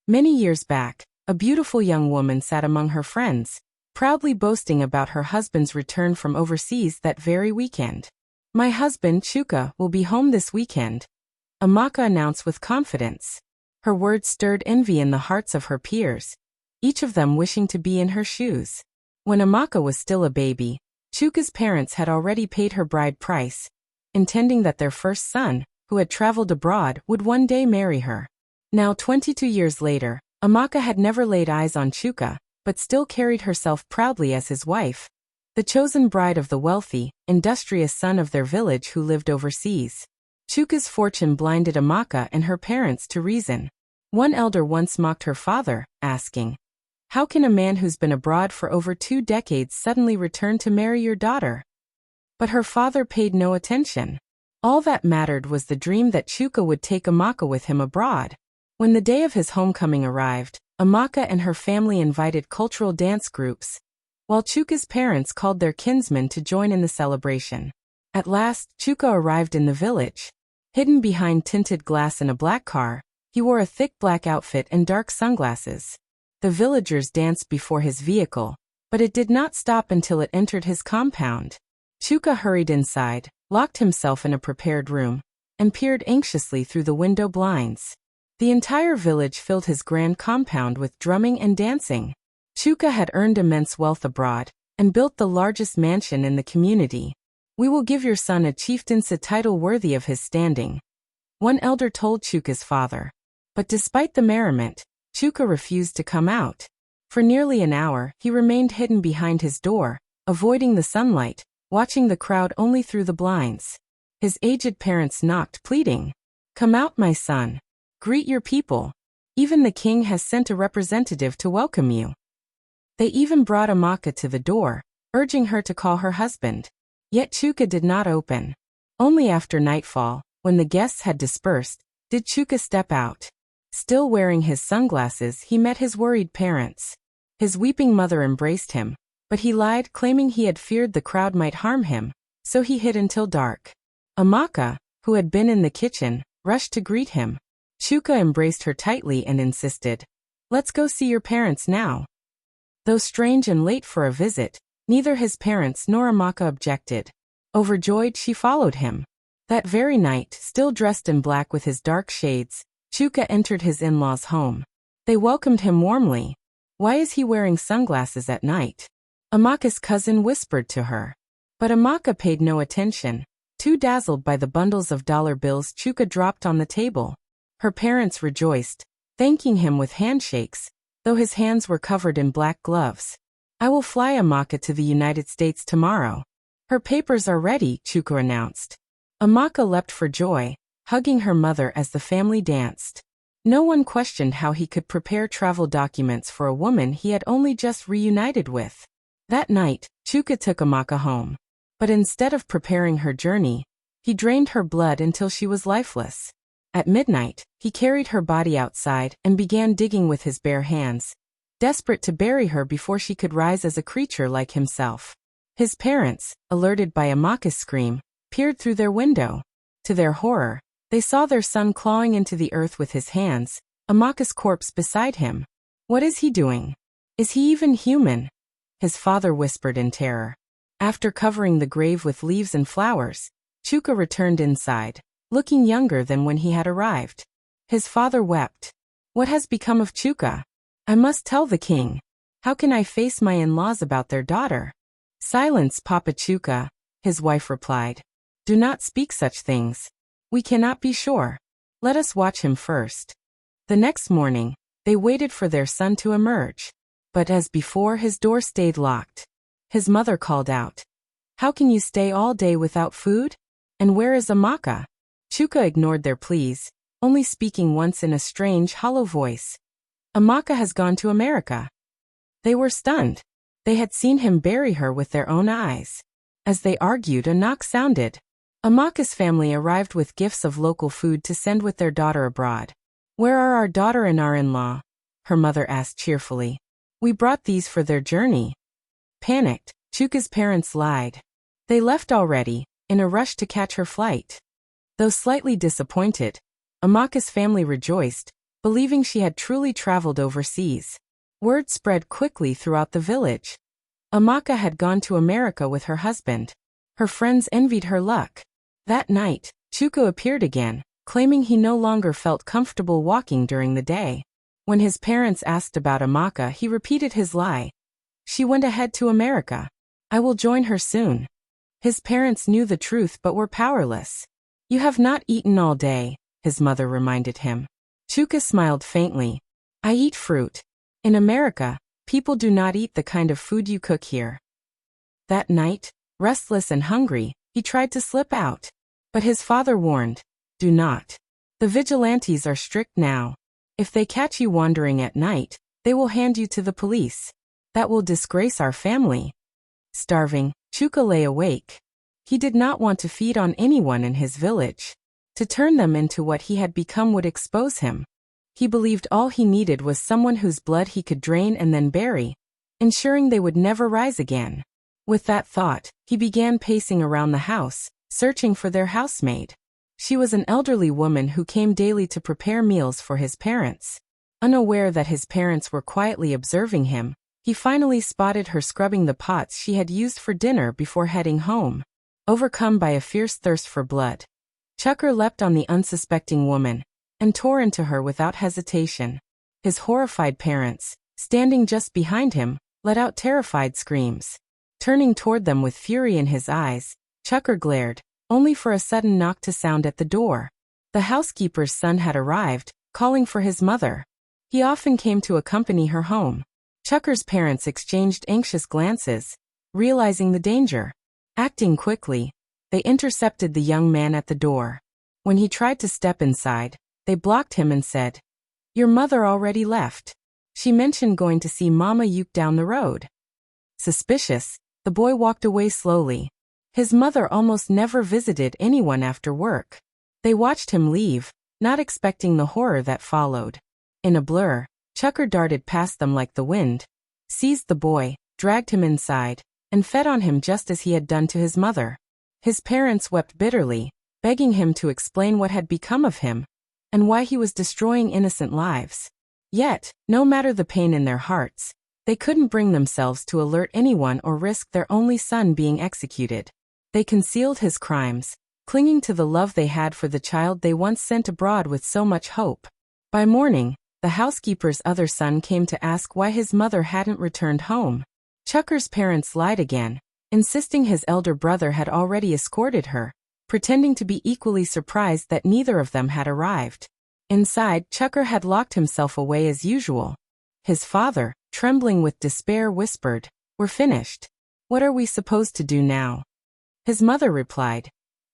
Many years back, a beautiful young woman sat among her friends, proudly boasting about her husband's return from overseas that very weekend. "My husband, Chuka, will be home this weekend," Amaka announced with confidence. Her words stirred envy in the hearts of her peers, each of them wishing to be in her shoes. When Amaka was still a baby, Chuka's parents had already paid her bride price, intending that their first son, who had traveled abroad, would one day marry her. Now 22 years later, Amaka had never laid eyes on Chuka, but still carried herself proudly as his wife, the chosen bride of the wealthy, industrious son of their village who lived overseas. Chuka's fortune blinded Amaka and her parents to reason. One elder once mocked her father, asking, "How can a man who's been abroad for over 2 decades suddenly return to marry your daughter?" But her father paid no attention. All that mattered was the dream that Chuka would take Amaka with him abroad. When the day of his homecoming arrived, Amaka and her family invited cultural dance groups, while Chuka's parents called their kinsmen to join in the celebration. At last, Chuka arrived in the village. Hidden behind tinted glass in a black car, he wore a thick black outfit and dark sunglasses. The villagers danced before his vehicle, but it did not stop until it entered his compound. Chuka hurried inside, locked himself in a prepared room, and peered anxiously through the window blinds. The entire village filled his grand compound with drumming and dancing. Chuka had earned immense wealth abroad, and built the largest mansion in the community. "We will give your son a chieftaincy title worthy of his standing," one elder told Chuka's father. But despite the merriment, Chuka refused to come out. For nearly an hour, he remained hidden behind his door, avoiding the sunlight, watching the crowd only through the blinds. His aged parents knocked, pleading, "Come out, my son. Greet your people. Even the king has sent a representative to welcome you." They even brought Amaka to the door, urging her to call her husband. Yet Chuka did not open. Only after nightfall, when the guests had dispersed, did Chuka step out. Still wearing his sunglasses, he met his worried parents. His weeping mother embraced him, but he lied, claiming he had feared the crowd might harm him, so he hid until dark. Amaka, who had been in the kitchen, rushed to greet him. Chuka embraced her tightly and insisted, "Let's go see your parents now." Though strange and late for a visit, neither his parents nor Amaka objected. Overjoyed, she followed him. That very night, still dressed in black with his dark shades, Chuka entered his in-laws' home. They welcomed him warmly. "Why is he wearing sunglasses at night?" Amaka's cousin whispered to her. But Amaka paid no attention, too dazzled by the bundles of dollar bills Chuka dropped on the table. Her parents rejoiced, thanking him with handshakes, though his hands were covered in black gloves. "I will fly Amaka to the United States tomorrow. Her papers are ready," Chuka announced. Amaka leapt for joy, hugging her mother as the family danced. No one questioned how he could prepare travel documents for a woman he had only just reunited with. That night, Chuka took Amaka home. But instead of preparing her journey, he drained her blood until she was lifeless. At midnight, he carried her body outside and began digging with his bare hands, desperate to bury her before she could rise as a creature like himself. His parents, alerted by Amaka's scream, peered through their window. To their horror, they saw their son clawing into the earth with his hands, Amaka's corpse beside him. "What is he doing? Is he even human?" his father whispered in terror. After covering the grave with leaves and flowers, Chuka returned inside, looking younger than when he had arrived. His father wept. "What has become of Chuka? I must tell the king. How can I face my in-laws about their daughter?" "Silence, Papa Chuka," his wife replied. "Do not speak such things. We cannot be sure. Let us watch him first." The next morning, they waited for their son to emerge. But as before, his door stayed locked. His mother called out, "How can you stay all day without food? And where is Amaka?" Chuka ignored their pleas, only speaking once in a strange, hollow voice. "Amaka has gone to America." They were stunned. They had seen him bury her with their own eyes. As they argued, a knock sounded. Amaka's family arrived with gifts of local food to send with their daughter abroad. "Where are our daughter and our in-law?" her mother asked cheerfully. "We brought these for their journey." Panicked, Chuka's parents lied. They left already, in a rush to catch her flight. Though slightly disappointed, Amaka's family rejoiced, believing she had truly traveled overseas. Word spread quickly throughout the village. Amaka had gone to America with her husband. Her friends envied her luck. That night, Chuka appeared again, claiming he no longer felt comfortable walking during the day. When his parents asked about Amaka, he repeated his lie. She went ahead to America. I will join her soon. His parents knew the truth but were powerless. You have not eaten all day, his mother reminded him. Chuka smiled faintly. I eat fruit. In America, people do not eat the kind of food you cook here. That night, restless and hungry, he tried to slip out. But his father warned, do not. The vigilantes are strict now. If they catch you wandering at night, they will hand you to the police. That will disgrace our family. Starving, Chuka lay awake. He did not want to feed on anyone in his village. To turn them into what he had become would expose him. He believed all he needed was someone whose blood he could drain and then bury, ensuring they would never rise again. With that thought, he began pacing around the house, searching for their housemaid. She was an elderly woman who came daily to prepare meals for his parents. Unaware that his parents were quietly observing him, he finally spotted her scrubbing the pots she had used for dinner before heading home. Overcome by a fierce thirst for blood, Chucker leapt on the unsuspecting woman and tore into her without hesitation. His horrified parents, standing just behind him, let out terrified screams. Turning toward them with fury in his eyes, Chucker glared, only for a sudden knock to sound at the door. The housekeeper's son had arrived, calling for his mother. He often came to accompany her home. Chucker's parents exchanged anxious glances, realizing the danger. Acting quickly, they intercepted the young man at the door. When he tried to step inside, they blocked him and said, Your mother already left. She mentioned going to see Mama Yuke down the road. Suspicious, the boy walked away slowly. His mother almost never visited anyone after work. They watched him leave, not expecting the horror that followed. In a blur, Chucker darted past them like the wind, seized the boy, dragged him inside, and fed on him just as he had done to his mother. His parents wept bitterly, begging him to explain what had become of him, and why he was destroying innocent lives. Yet, no matter the pain in their hearts, they couldn't bring themselves to alert anyone or risk their only son being executed. They concealed his crimes, clinging to the love they had for the child they once sent abroad with so much hope. By morning, the housekeeper's other son came to ask why his mother hadn't returned home. Chucker's parents lied again, insisting his elder brother had already escorted her, pretending to be equally surprised that neither of them had arrived. Inside, Chucker had locked himself away as usual. His father, trembling with despair, whispered, We're finished. What are we supposed to do now? His mother replied,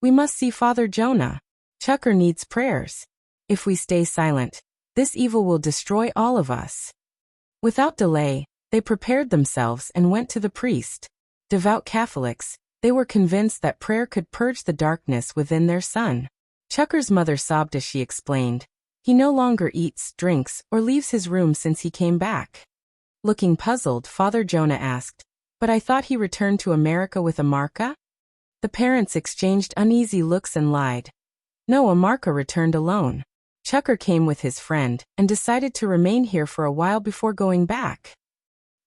We must see Father Jonah. Chucker needs prayers. If we stay silent, this evil will destroy all of us. Without delay, they prepared themselves and went to the priest. Devout Catholics, they were convinced that prayer could purge the darkness within their son. Chucker's mother sobbed as she explained, He no longer eats, drinks, or leaves his room since he came back. Looking puzzled, Father Jonah asked, But I thought he returned to America with Amarka? The parents exchanged uneasy looks and lied. No, Amarka returned alone. Chucker came with his friend and decided to remain here for a while before going back.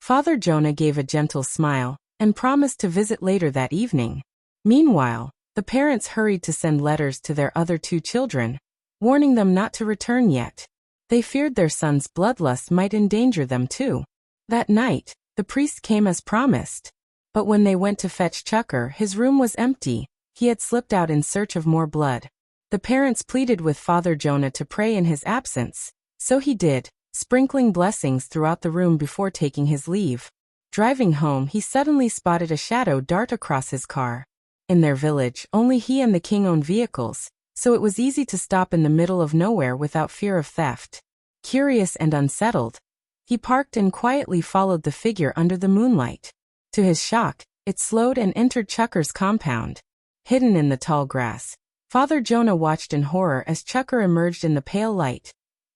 Father Jonah gave a gentle smile and promised to visit later that evening. Meanwhile, the parents hurried to send letters to their other two children, warning them not to return yet. They feared their son's bloodlust might endanger them too. That night, the priest came as promised. But when they went to fetch Chucker, his room was empty. He had slipped out in search of more blood. The parents pleaded with Father Jonah to pray in his absence, so he did, sprinkling blessings throughout the room before taking his leave. Driving home, he suddenly spotted a shadow dart across his car. In their village, only he and the king owned vehicles, so it was easy to stop in the middle of nowhere without fear of theft. Curious and unsettled, he parked and quietly followed the figure under the moonlight. To his shock, it slowed and entered Chucker's compound. Hidden in the tall grass, Father Jonah watched in horror as Chucker emerged in the pale light,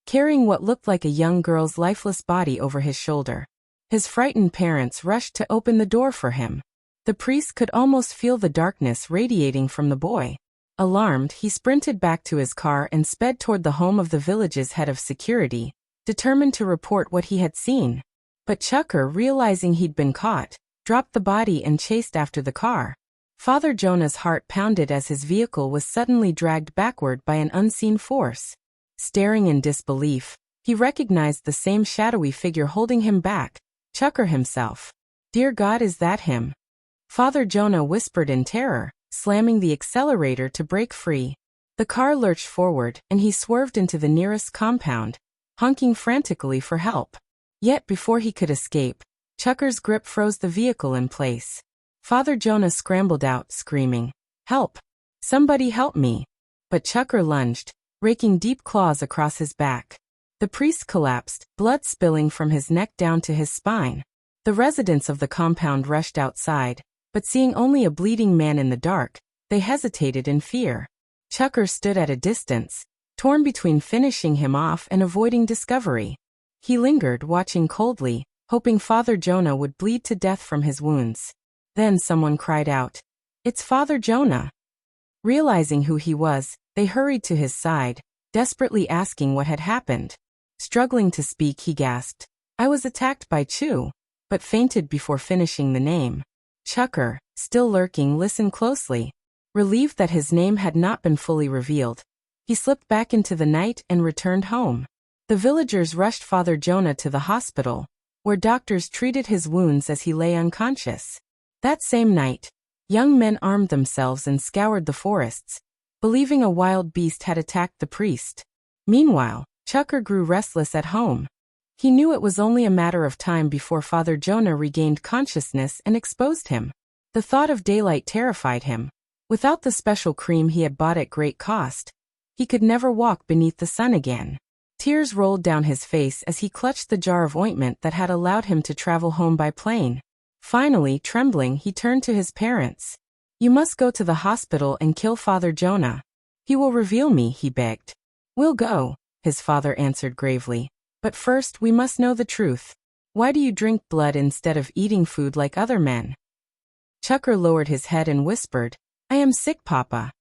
carrying what looked like a young girl's lifeless body over his shoulder. His frightened parents rushed to open the door for him. The priest could almost feel the darkness radiating from the boy. Alarmed, he sprinted back to his car and sped toward the home of the village's head of security, determined to report what he had seen. But Chucker, realizing he'd been caught, dropped the body and chased after the car. Father Jonah's heart pounded as his vehicle was suddenly dragged backward by an unseen force. Staring in disbelief, he recognized the same shadowy figure holding him back, Chucker himself. "Dear God, is that him?" Father Jonah whispered in terror, slamming the accelerator to break free. The car lurched forward, and he swerved into the nearest compound, honking frantically for help. Yet before he could escape, Chucker's grip froze the vehicle in place. Father Jonah scrambled out, screaming, "Help! Somebody help me!" But Chucker lunged, raking deep claws across his back. The priest collapsed, blood spilling from his neck down to his spine. The residents of the compound rushed outside, but seeing only a bleeding man in the dark, they hesitated in fear. Chucker stood at a distance, torn between finishing him off and avoiding discovery. He lingered, watching coldly, hoping Father Jonah would bleed to death from his wounds. Then someone cried out, "It's Father Jonah!" Realizing who he was, they hurried to his side, desperately asking what had happened. Struggling to speak, he gasped, "I was attacked by Chu," but fainted before finishing the name. Chucker, still lurking, listened closely. Relieved that his name had not been fully revealed, he slipped back into the night and returned home. The villagers rushed Father Jonah to the hospital, where doctors treated his wounds as he lay unconscious. That same night, young men armed themselves and scoured the forests, believing a wild beast had attacked the priest. Meanwhile, Chucker grew restless at home. He knew it was only a matter of time before Father Jonah regained consciousness and exposed him. The thought of daylight terrified him. Without the special cream he had bought at great cost, he could never walk beneath the sun again. Tears rolled down his face as he clutched the jar of ointment that had allowed him to travel home by plane. Finally, trembling, he turned to his parents. "You must go to the hospital and kill Father Jonah. He will reveal me," he begged. "We'll go," his father answered gravely. "But first we must know the truth. Why do you drink blood instead of eating food like other men?" Chucker lowered his head and whispered, "I am sick, Papa.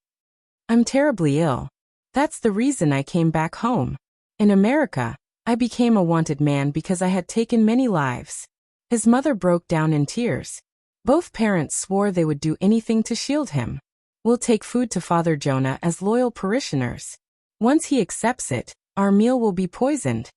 I'm terribly ill. That's the reason I came back home. In America, I became a wanted man because I had taken many lives." His mother broke down in tears. Both parents swore they would do anything to shield him. "We'll take food to Father Jonah as loyal parishioners. Once he accepts it, our meal will be poisoned,"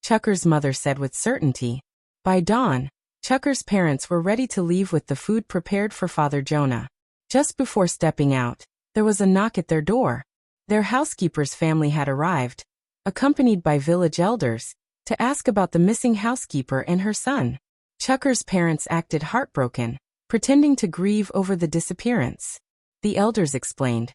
Chucker's mother said with certainty. By dawn, Chucker's parents were ready to leave with the food prepared for Father Jonah. Just before stepping out, there was a knock at their door. Their housekeeper's family had arrived, accompanied by village elders, to ask about the missing housekeeper and her son. Chucker's parents acted heartbroken, pretending to grieve over the disappearance. The elders explained,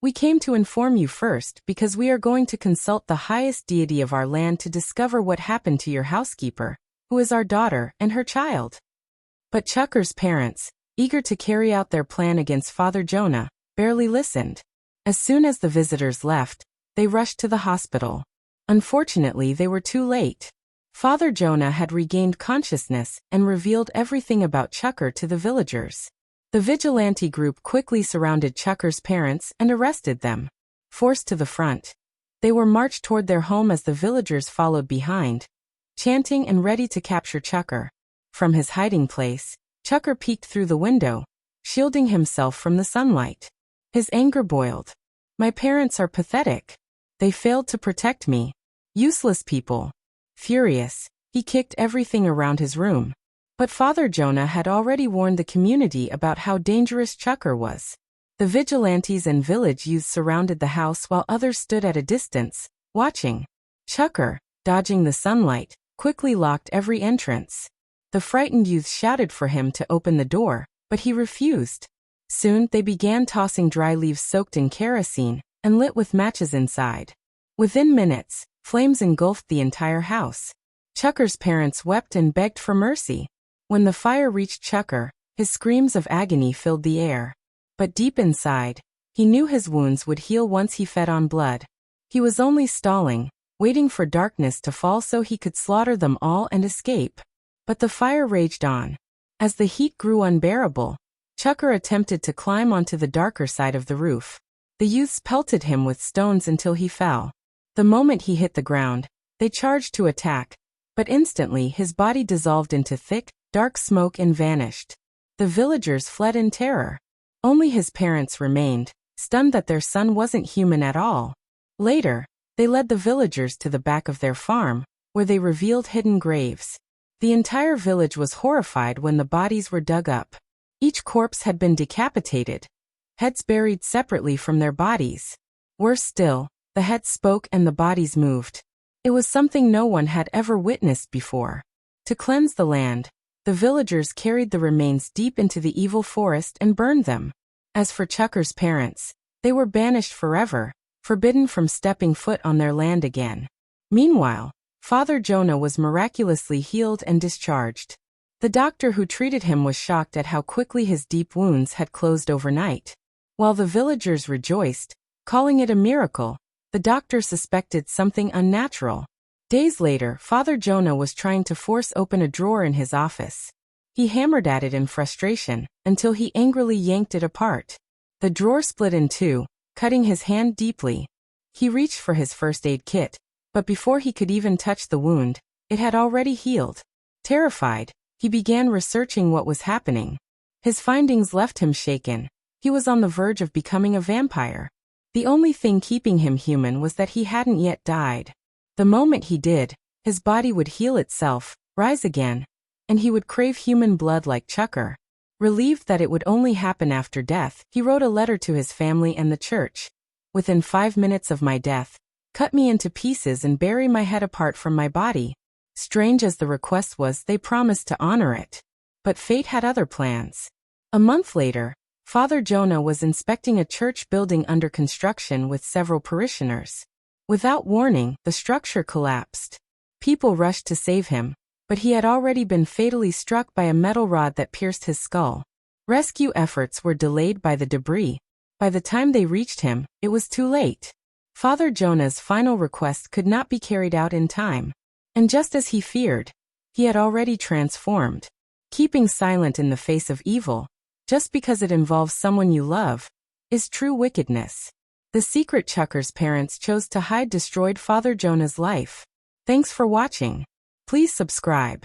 "We came to inform you first because we are going to consult the highest deity of our land to discover what happened to your housekeeper, who is our daughter and her child." But Chucker's parents, eager to carry out their plan against Father Jonah, barely listened. As soon as the visitors left, they rushed to the hospital. Unfortunately, they were too late. Father Jonah had regained consciousness and revealed everything about Chucker to the villagers. The vigilante group quickly surrounded Chucker's parents and arrested them. Forced to the front, they were marched toward their home as the villagers followed behind, chanting and ready to capture Chucker. From his hiding place, Chucker peeked through the window, shielding himself from the sunlight. His anger boiled. "My parents are pathetic. They failed to protect me. Useless people." Furious, he kicked everything around his room. But Father Jonah had already warned the community about how dangerous Chucker was. The vigilantes and village youths surrounded the house while others stood at a distance, watching. Chucker, dodging the sunlight, quickly locked every entrance. The frightened youths shouted for him to open the door, but he refused. Soon they began tossing dry leaves soaked in kerosene and lit with matches inside. Within minutes, flames engulfed the entire house. Chucker's parents wept and begged for mercy. When the fire reached Chucker, his screams of agony filled the air. But deep inside, he knew his wounds would heal once he fed on blood. He was only stalling, waiting for darkness to fall so he could slaughter them all and escape. But the fire raged on. As the heat grew unbearable, Chucker attempted to climb onto the darker side of the roof. The youths pelted him with stones until he fell. The moment he hit the ground, they charged to attack, but instantly his body dissolved into thick, dark smoke and vanished. The villagers fled in terror. Only his parents remained, stunned that their son wasn't human at all. Later, they led the villagers to the back of their farm, where they revealed hidden graves. The entire village was horrified when the bodies were dug up. Each corpse had been decapitated, heads buried separately from their bodies. Worse still, the heads spoke and the bodies moved. It was something no one had ever witnessed before. To cleanse the land, the villagers carried the remains deep into the evil forest and burned them. As for Chucker's parents, they were banished forever, forbidden from stepping foot on their land again. Meanwhile, Father Jonah was miraculously healed and discharged. The doctor who treated him was shocked at how quickly his deep wounds had closed overnight. While the villagers rejoiced, calling it a miracle, the doctor suspected something unnatural. Days later, Father Jonah was trying to force open a drawer in his office. He hammered at it in frustration, until he angrily yanked it apart. The drawer split in two, cutting his hand deeply. He reached for his first aid kit, but before he could even touch the wound, it had already healed. Terrified, he began researching what was happening. His findings left him shaken. He was on the verge of becoming a vampire. The only thing keeping him human was that he hadn't yet died. The moment he did, his body would heal itself, rise again, and he would crave human blood like Chucker. Relieved that it would only happen after death, he wrote a letter to his family and the church. Within 5 minutes of my death, cut me into pieces and bury my head apart from my body. Strange as the request was, they promised to honor it. But fate had other plans. A month later, Father Jonah was inspecting a church building under construction with several parishioners. Without warning, the structure collapsed. People rushed to save him, but he had already been fatally struck by a metal rod that pierced his skull. Rescue efforts were delayed by the debris. By the time they reached him, it was too late. Father Jonah's final request could not be carried out in time. And just as he feared, he had already transformed. Keeping silent in the face of evil, just because it involves someone you love, is true wickedness. The secret Chucker's parents chose to hide destroyed Father Jonah's life. Thanks for watching. Please subscribe.